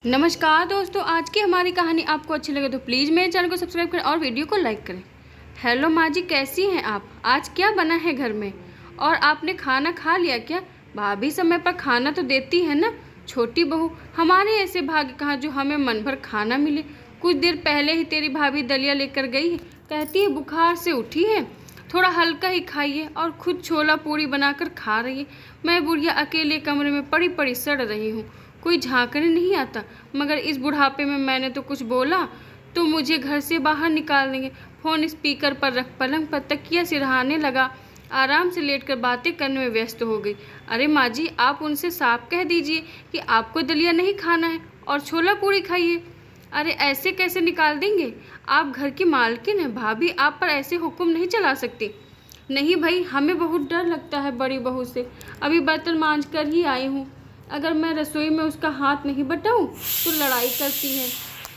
नमस्कार दोस्तों, आज की हमारी कहानी आपको अच्छी लगे तो प्लीज़ मेरे चैनल को सब्सक्राइब करें और वीडियो को लाइक करें। हेलो माँ जी, कैसी हैं आप? आज क्या बना है घर में? और आपने खाना खा लिया क्या? भाभी समय पर खाना तो देती है ना। छोटी बहू, हमारे ऐसे भाग्य कहाँ जो हमें मन भर खाना मिले। कुछ देर पहले ही तेरी भाभी दलिया लेकर गई है, कहती है बुखार से उठी है, थोड़ा हल्का ही खाइए, और खुद छोला पूरी बनाकर खा रही है। मैं बुढ़िया अकेले कमरे में पड़ी पड़ी सड़ रही हूँ, कोई झांकने नहीं आता। मगर इस बुढ़ापे में मैंने तो कुछ बोला तो मुझे घर से बाहर निकाल देंगे। फ़ोन स्पीकर पर रख पलंग पर तकिया सिरहाने लगा, आराम से लेटकर बातें करने में व्यस्त हो गई। अरे माँ जी, आप उनसे साफ कह दीजिए कि आपको दलिया नहीं खाना है और छोला पूरी खाइए। अरे ऐसे कैसे निकाल देंगे? आप घर की मालकिन हैं, भाभी आप पर ऐसे हुक्म नहीं चला सकती। नहीं भाई, हमें बहुत डर लगता है बड़ी बहू से। अभी बर्तन मांज कर ही आई हूँ। अगर मैं रसोई में उसका हाथ नहीं बटाऊं तो लड़ाई करती है।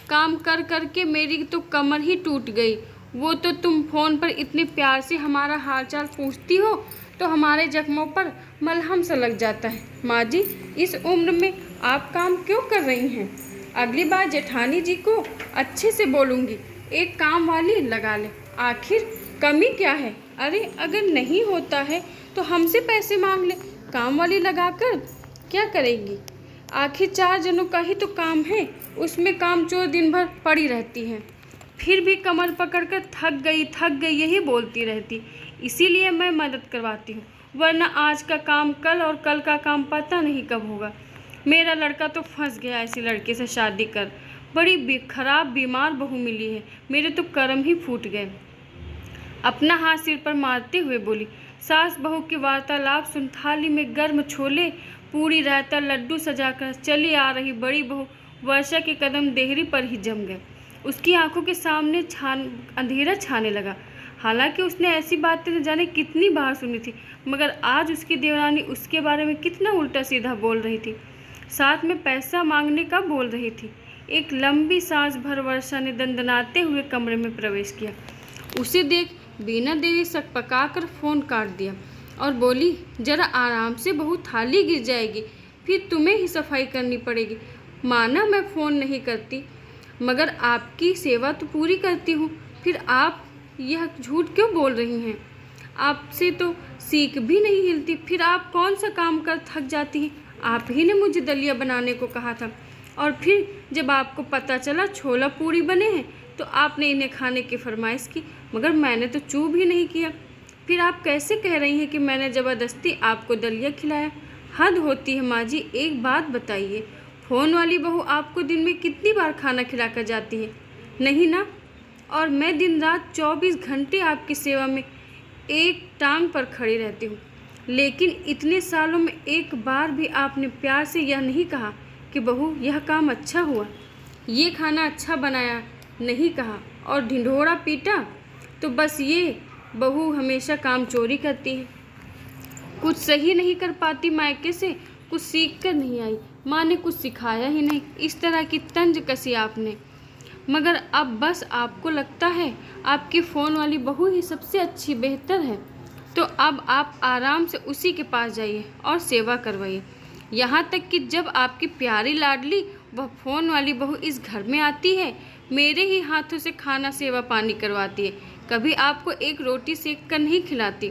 काम कर कर के मेरी तो कमर ही टूट गई। वो तो तुम फ़ोन पर इतने प्यार से हमारा हालचाल पूछती हो तो हमारे जख्मों पर मलहम सा लग जाता है। माँ जी, इस उम्र में आप काम क्यों कर रही हैं? अगली बार जेठानी जी को अच्छे से बोलूँगी, एक काम वाली लगा ले। आखिर कमी क्या है? अरे अगर नहीं होता है तो हमसे पैसे मांग ले, काम वाली लगाकर क्या करेंगी? आखिर 4 जनों का ही तो काम है, उसमें काम चोर दिन भर पड़ी रहती है, फिर भी कमर पकड़कर थक गई यही बोलती रहती। इसीलिए मैं मदद करवाती हूँ, वरना आज का काम कल और कल का काम पता नहीं कब होगा। मेरा लड़का तो फंस गया ऐसे लड़के से शादी कर। बड़ी खराब बीमार बहू मिली है, मेरे तो कर्म ही फूट गए। अपना हाथ सिर पर मारते हुए बोली। सास बहू की वार्तालाप सुन थाली में गर्म छोले, पूरी, रायता, लड्डू सजाकर चली आ रही बड़ी बहू वर्षा के कदम देहरी पर ही जम गए। उसकी आंखों के सामने अंधेरा छाने लगा। हालांकि उसने ऐसी बातें न जाने कितनी बार सुनी थी, मगर आज उसकी देवरानी उसके बारे में कितना उल्टा सीधा बोल रही थी, साथ में पैसा मांगने का बोल रही थी। एक लंबी सांस भर वर्षा ने दंदनाते हुए कमरे में प्रवेश किया। उसे देख बीना देवी सकपकाकर फ़ोन काट दिया और बोली, जरा आराम से बहू, थाली गिर जाएगी, फिर तुम्हें ही सफाई करनी पड़ेगी। माना मैं फ़ोन नहीं करती, मगर आपकी सेवा तो पूरी करती हूँ, फिर आप यह झूठ क्यों बोल रही हैं? आपसे तो सीख भी नहीं हिलती, फिर आप कौन सा काम कर थक जाती हैं? आप ही ने मुझे दलिया बनाने को कहा था, और फिर जब आपको पता चला छोला पूरी बने हैं तो आपने इन्हें खाने की फरमाइश की, मगर मैंने तो चू भी नहीं किया। फिर आप कैसे कह रही हैं कि मैंने ज़बरदस्ती आपको दलिया खिलाया? हद होती है माँ जी। एक बात बताइए, फ़ोन वाली बहू आपको दिन में कितनी बार खाना खिलाकर जाती है? नहीं ना। और मैं दिन रात 24 घंटे आपकी सेवा में एक टांग पर खड़ी रहती हूँ, लेकिन इतने सालों में एक बार भी आपने प्यार से यह नहीं कहा कि बहू यह काम अच्छा हुआ, ये खाना अच्छा बनाया, नहीं कहा, और ढिंढोरा पीटा। तो बस ये बहू हमेशा काम चोरी करती है, कुछ सही नहीं कर पाती मायके से, कुछ सीख कर नहीं आई, माँ ने कुछ सिखाया ही नहीं, इस तरह की तंज कसी आपने। मगर अब बस आपको लगता है आपकी फ़ोन वाली बहू ही सबसे अच्छी बेहतर है, तो अब आप आराम से उसी के पास जाइए और सेवा करवाइए। यहाँ तक कि जब आपकी प्यारी लाडली वह फ़ोन वाली बहू इस घर में आती है, मेरे ही हाथों से खाना सेवा पानी करवाती है, कभी आपको एक रोटी सेक कर नहीं खिलाती,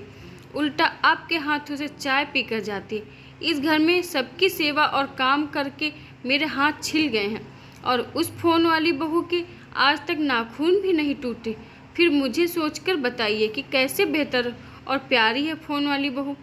उल्टा आपके हाथों से चाय पी कर जाती है। इस घर में सबकी सेवा और काम करके मेरे हाथ छिल गए हैं, और उस फ़ोन वाली बहू के आज तक नाखून भी नहीं टूटे। फिर मुझे सोचकर बताइए कि कैसे बेहतर और प्यारी है फ़ोन वाली बहू।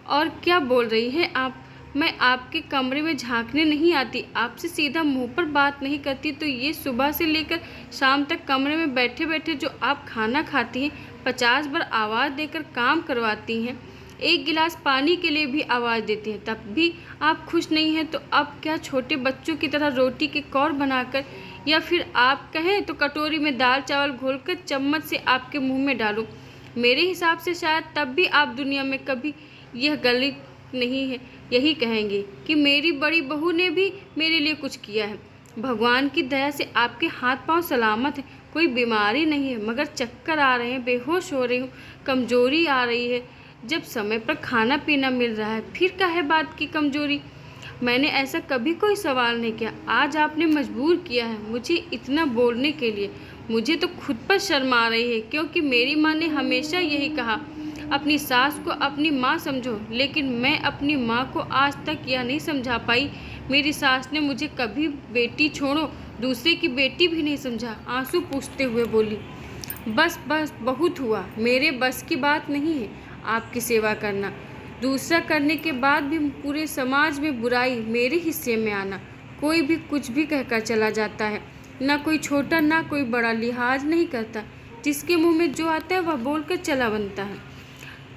और क्या बोल रही हैं आप? मैं आपके कमरे में झांकने नहीं आती, आपसे सीधा मुंह पर बात नहीं करती, तो ये सुबह से लेकर शाम तक कमरे में बैठे बैठे जो आप खाना खाती हैं, 50 बार आवाज़ देकर काम करवाती हैं, एक गिलास पानी के लिए भी आवाज़ देती हैं, तब भी आप खुश नहीं हैं। तो अब क्या छोटे बच्चों की तरह रोटी के कौर बनाकर, या फिर आप कहें तो कटोरी में दाल चावल घोलकर चम्मच से आपके मुंह में डालूं? मेरे हिसाब से शायद तब भी आप दुनिया में कभी यह गलत नहीं है, यही कहेंगे कि मेरी बड़ी बहू ने भी मेरे लिए कुछ किया है। भगवान की दया से आपके हाथ पांव सलामत हैं, कोई बीमारी नहीं है, मगर चक्कर आ रहे हैं, बेहोश हो रही हूँ, कमज़ोरी आ रही है। जब समय पर खाना पीना मिल रहा है, फिर क्या है बात की कमज़ोरी? मैंने ऐसा कभी कोई सवाल नहीं किया। आज आपने मजबूर किया है मुझे इतना बोलने के लिए। मुझे तो खुद पर शर्म आ रही है, क्योंकि मेरी माँ ने हमेशा यही कहा, अपनी सास को अपनी माँ समझो। लेकिन मैं अपनी माँ को आज तक यह नहीं समझा पाई। मेरी सास ने मुझे कभी बेटी छोड़ो दूसरे की बेटी भी नहीं समझा। आंसू पूछते हुए बोली, बस बस बहुत हुआ। मेरे बस की बात नहीं है आपकी सेवा करना। दूसरा करने के बाद भी पूरे समाज में बुराई मेरे हिस्से में आना। कोई भी कुछ भी कहकर चला जाता है, ना कोई छोटा ना कोई बड़ा लिहाज नहीं करता। जिसके मुंह में जो आता है वह बोलकर चला बनता है,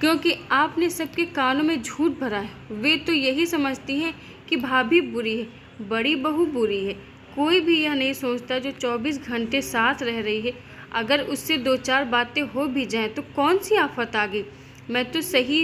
क्योंकि आपने सबके कानों में झूठ भरा है। वे तो यही समझती हैं कि भाभी बुरी है, बड़ी बहू बुरी है। कोई भी यह नहीं सोचता जो 24 घंटे साथ रह रही है, अगर उससे 2-4 बातें हो भी जाएं तो कौन सी आफत आ गई। मैं तो सही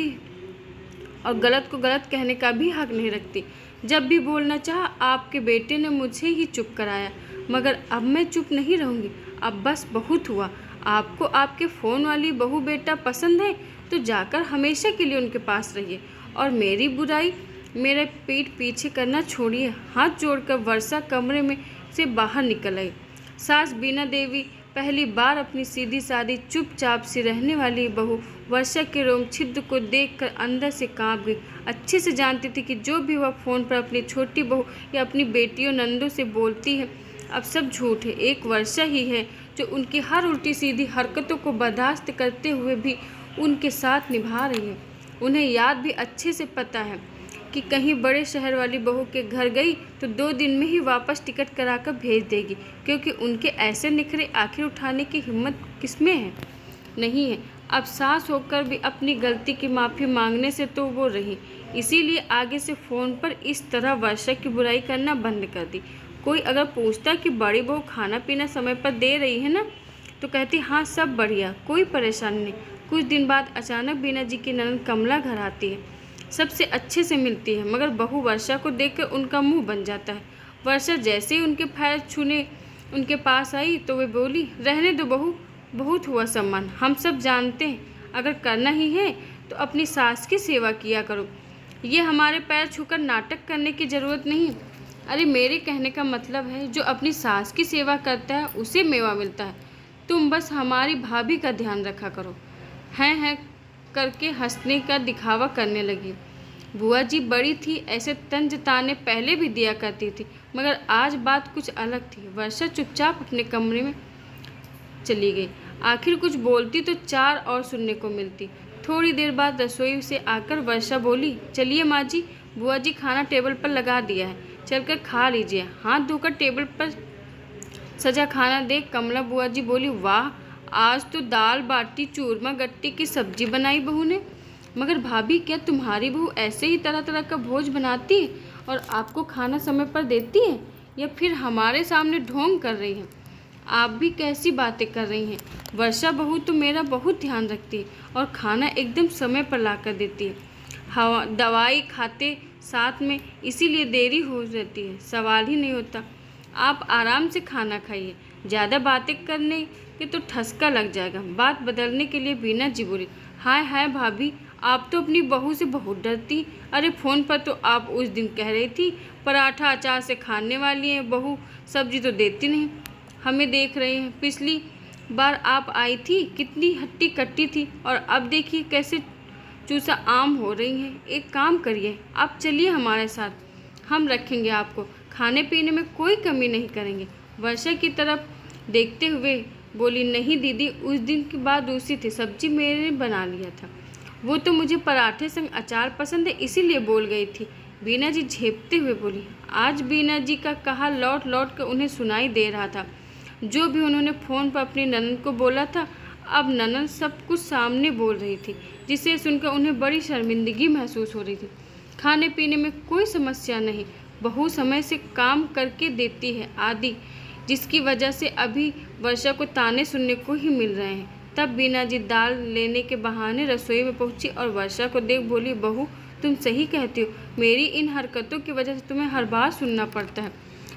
और गलत को गलत कहने का भी हक नहीं रखती। जब भी बोलना चाहा आपके बेटे ने मुझे ही चुप कराया, मगर अब मैं चुप नहीं रहूँगी। अब बस बहुत हुआ। आपको आपके फ़ोन वाली बहू बेटा पसंद है तो जाकर हमेशा के लिए उनके पास रहिए, और मेरी बुराई मेरे पीठ पीछे करना छोड़िए। हाथ जोड़कर वर्षा कमरे में से बाहर निकल आई। सास बीना देवी पहली बार अपनी सीधी सादी चुपचाप सी रहने वाली बहू वर्षा के रोम छिद्र को देखकर अंदर से कांप गई। अच्छे से जानती थी कि जो भी वह फ़ोन पर अपनी छोटी बहू या अपनी बेटियों नंदों से बोलती है, अब सब झूठ है। एक वर्षा ही है जो उनकी हर उल्टी सीधी हरकतों को बर्दाश्त करते हुए भी उनके साथ निभा रही है। उन्हें याद भी अच्छे से पता है कि कहीं बड़े शहर वाली बहू के घर गई तो 2 दिन में ही वापस टिकट कराकर भेज देगी, क्योंकि उनके ऐसे निखरे आखिर उठाने की हिम्मत किसमें है, नहीं है। अब सास होकर भी अपनी गलती की माफ़ी मांगने से तो वो रही, इसीलिए आगे से फ़ोन पर इस तरह वर्षा की बुराई करना बंद कर दी। कोई अगर पूछता कि बड़ी बहू खाना पीना समय पर दे रही है ना, तो कहती हाँ सब बढ़िया, कोई परेशानी नहीं। कुछ दिन बाद अचानक बीना जी की ननद कमला घर आती है, सबसे अच्छे से मिलती है, मगर बहू वर्षा को देखकर उनका मुंह बन जाता है। वर्षा जैसे ही उनके पैर छूने उनके पास आई तो वे बोली, रहने दो बहू, बहुत हुआ सम्मान, हम सब जानते हैं। अगर करना ही है तो अपनी सास की सेवा किया करो, ये हमारे पैर छूकर नाटक करने की ज़रूरत नहीं। अरे मेरे कहने का मतलब है, जो अपनी सास की सेवा करता है उसे मेवा मिलता है। तुम बस हमारी भाभी का ध्यान रखा करो। हैं करके हंसने का दिखावा करने लगी। बुआ जी बड़ी थी, ऐसे तंज ताने पहले भी दिया करती थी, मगर आज बात कुछ अलग थी। वर्षा चुपचाप अपने कमरे में चली गई। आखिर कुछ बोलती तो 4 और सुनने को मिलती। थोड़ी देर बाद रसोई से आकर वर्षा बोली, चलिए माँ जी, बुआ जी खाना टेबल पर लगा दिया है, चलकर खा लीजिए। हाथ धोकर टेबल पर सजा खाना देख कमला बुआ जी बोली, वाह, आज तो दाल बाटी चूरमा गट्टे की सब्जी बनाई बहू ने। मगर भाभी, क्या तुम्हारी बहू ऐसे ही तरह तरह का भोज बनाती है और आपको खाना समय पर देती है, या फिर हमारे सामने ढोंग कर रही है? आप भी कैसी बातें कर रही हैं? वर्षा बहू तो मेरा बहुत ध्यान रखती है और खाना एकदम समय पर ला कर देती है। दवाई खाते साथ में, इसीलिए देरी हो जाती है। सवाल ही नहीं होता। आप आराम से खाना खाइए, ज़्यादा बातें करने के तो ठसका लग जाएगा। बात बदलने के लिए बीना जी बोली, हाय हाय भाभी, आप तो अपनी बहू से बहुत डरती। अरे फ़ोन पर तो आप उस दिन कह रही थी पराठा अचार से खाने वाली है बहू, सब्जी तो देती नहीं। हमें देख रहे हैं, पिछली बार आप आई थी कितनी हट्टी कट्टी थी, और अब देखिए कैसे चूसा आम हो रही हैं। एक काम करिए, आप चलिए हमारे साथ, हम रखेंगे आपको, खाने पीने में कोई कमी नहीं करेंगे। वर्षा की तरफ देखते हुए बोली, नहीं दीदी, उस दिन की बात दूसरी थी, सब्जी मैंने बना लिया था, वो तो मुझे पराठे संग अचार पसंद है, इसीलिए बोल गई थी। बीना जी झेपते हुए बोली। आज बीना जी का कहा लौट लौट कर उन्हें सुनाई दे रहा था। जो भी उन्होंने फ़ोन पर अपनी ननद को बोला था, अब ननद सब कुछ सामने बोल रही थी, जिसे सुनकर उन्हें बड़ी शर्मिंदगी महसूस हो रही थी। खाने पीने में कोई समस्या नहीं, बहू समय से काम करके देती है आदि, जिसकी वजह से अभी वर्षा को ताने सुनने को ही मिल रहे हैं। तब बीना जी दाल लेने के बहाने रसोई में पहुंची और वर्षा को देख बोली, बहू तुम सही कहती हो, मेरी इन हरकतों की वजह से तुम्हें हर बार सुनना पड़ता है।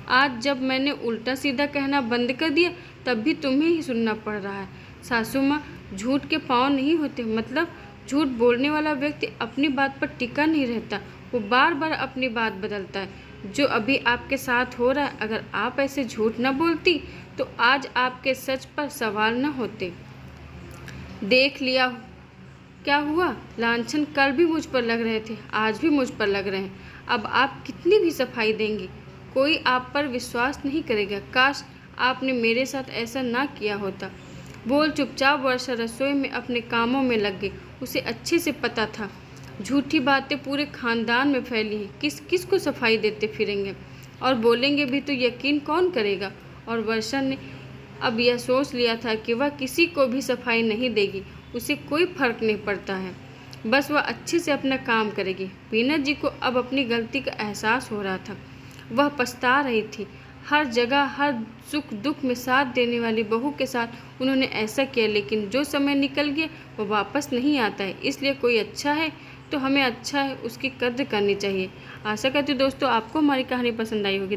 आज जब मैंने उल्टा सीधा कहना बंद कर दिया, तब भी तुम्हें ही सुनना पड़ रहा है। सासू माँ, झूठ के पाँव नहीं होते, मतलब झूठ बोलने वाला व्यक्ति अपनी बात पर टिका नहीं रहता, वो बार बार अपनी बात बदलता है। जो अभी आपके साथ हो रहा है, अगर आप ऐसे झूठ न बोलती तो आज आपके सच पर सवाल न होते। देख लिया क्या हुआ, लांछन कल भी मुझ पर लग रहे थे, आज भी मुझ पर लग रहे हैं। अब आप कितनी भी सफाई देंगी, कोई आप पर विश्वास नहीं करेगा। काश आपने मेरे साथ ऐसा ना किया होता। बोल चुपचाप वर्षा रसोई में अपने कामों में लग गई। उसे अच्छे से पता था झूठी बातें पूरे खानदान में फैली हैं, किस किस को सफाई देते फिरेंगे और बोलेंगे भी तो यकीन कौन करेगा। और वर्षा ने अब यह सोच लिया था कि वह किसी को भी सफाई नहीं देगी, उसे कोई फर्क नहीं पड़ता है, बस वह अच्छे से अपना काम करेगी। बीना जी को अब अपनी गलती का एहसास हो रहा था। वह पछता रही थी। हर जगह हर सुख दुख में साथ देने वाली बहू के साथ उन्होंने ऐसा किया, लेकिन जो समय निकल गया वो वापस नहीं आता है। इसलिए कोई अच्छा है तो हमें अच्छा है उसकी कद्र करनी चाहिए। आशा करती हूँ दोस्तों आपको हमारी कहानी पसंद आई होगी।